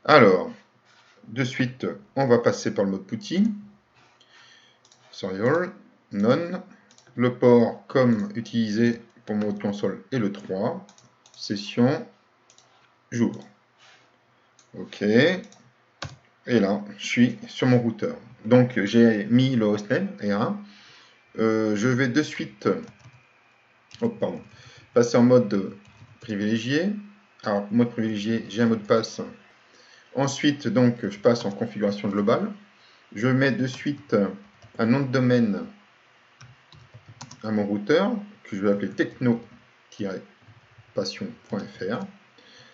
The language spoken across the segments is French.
Alors, de suite, on va passer par le mode PuTTY. Serial, none. Le port comme utilisé pour mon mode console est le 3. Session, j'ouvre. OK. Et là, je suis sur mon routeur. Donc, j'ai mis le hostname R1. Je vais de suite passer en mode privilégié. Alors, mode privilégié, j'ai un mot de passe. Ensuite, donc, je passe en configuration globale. Je mets de suite un nom de domaine à mon routeur que je vais appeler techno-passion.fr.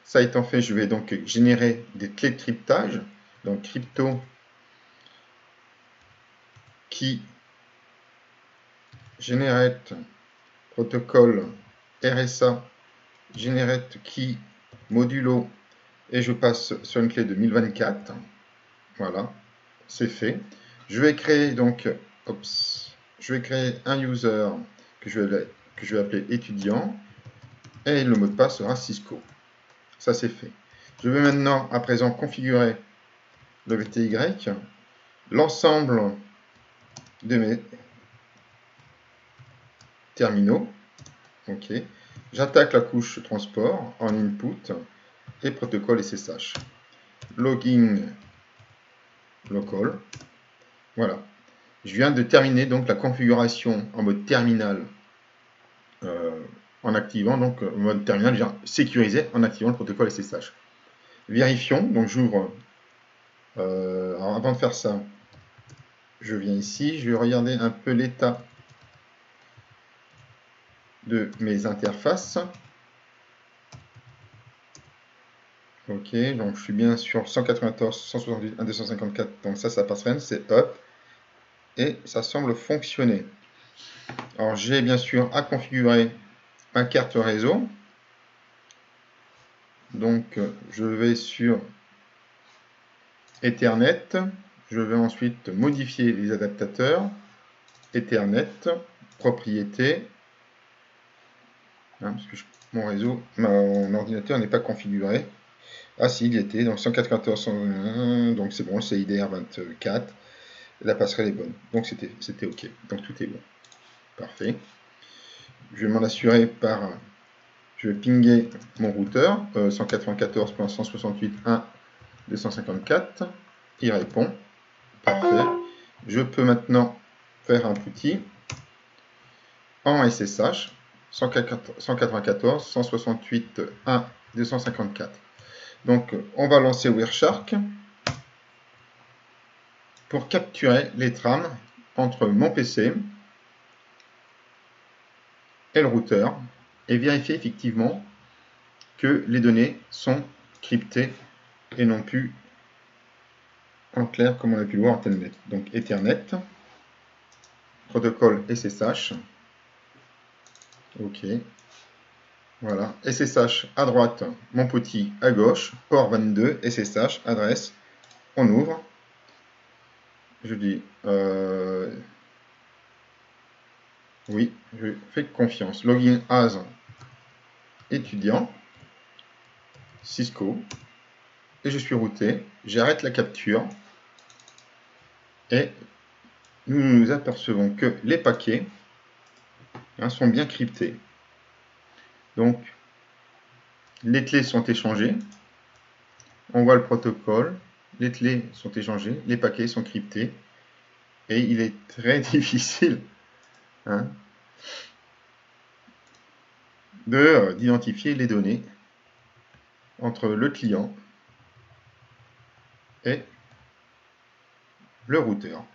Ça étant fait, je vais donc générer des clés de cryptage. Donc, crypto qui generate protocole RSA generate key modulo et je passe sur une clé de 1024. Voilà, c'est fait. Je vais créer donc, je vais créer un user que je vais appeler étudiant et le mot de passe sera Cisco. Ça c'est fait. Je vais maintenant à présent configurer le VTY, l'ensemble de mes terminaux. Ok. J'attaque la couche transport en input et protocole SSH. Login local. Voilà. Je viens de terminer donc la configuration en mode terminal en activant donc en mode terminal, je viens sécuriser en activant le protocole SSH. Vérifions. Donc j'ouvre. Alors avant de faire ça, je viens ici, je vais regarder un peu l'état de mes interfaces. Ok, donc je suis bien sur 194, 168, 1254, donc ça passe rien, c'est up. Et ça semble fonctionner. Alors j'ai bien sûr à configurer ma carte réseau. Donc je vais sur Ethernet. Je vais ensuite modifier les adaptateurs. Ethernet, propriété. Parce que mon réseau, mon ordinateur n'est pas configuré. Ah si, il y était, donc 194, 101, donc c'est bon, c'est IDR24. La passerelle est bonne. Donc c'était OK. Donc tout est bon. Parfait. Je vais m'en assurer par... Je vais pinguer mon routeur 194.168.1.254. Il répond. Parfait. Je peux maintenant faire un PuTTY en SSH 194.168.1.254. Donc on va lancer Wireshark pour capturer les trames entre mon PC et le routeur et vérifier effectivement que les données sont cryptées et non plus en clair comme on a pu le voir en telnet. Donc Ethernet, protocole SSH, ok, voilà, SSH à droite, mon PuTTY à gauche, port 22, SSH, adresse, on ouvre, je dis oui, je fais confiance, login as étudiant, Cisco, et je suis routé, j'arrête la capture, et nous nous apercevons que les paquets sont bien cryptés. Donc, les clés sont échangées, on voit le protocole, les clés sont échangées, les paquets sont cryptés, et il est très difficile d'identifier les données entre le client et le routeur.